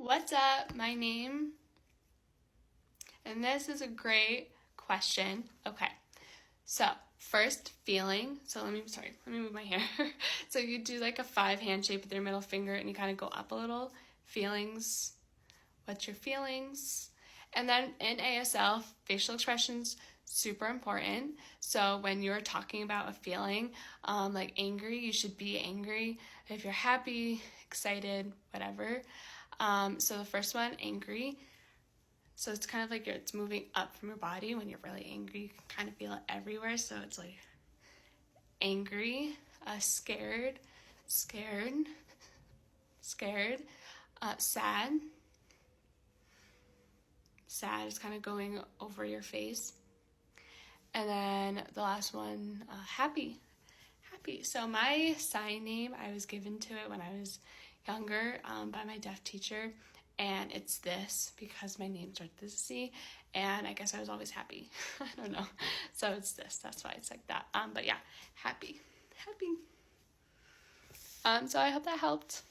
What's up? My name, and this is a great question. Okay, so first feeling. So let me move my hair. So you do like a 5 hand shape with your middle finger and you kind of go up a little. Feelings. What's your feelings? And then in ASL, facial expressions, super important. So when you're talking about a feeling, like angry, you should be angry. If you're happy, excited, whatever. So the first one, angry. So it's kind of like it's moving up from your body. When you're really angry, you can kind of feel it everywhere. So it's like angry, scared, sad, sad is kind of going over your face. And then the last one, happy. So my sign name, I was given to it when I was younger by my deaf teacher, and it's this because my name starts with a C, and I guess I was always happy. I don't know. So it's this. That's why it's like that. But yeah, happy. So I hope that helped.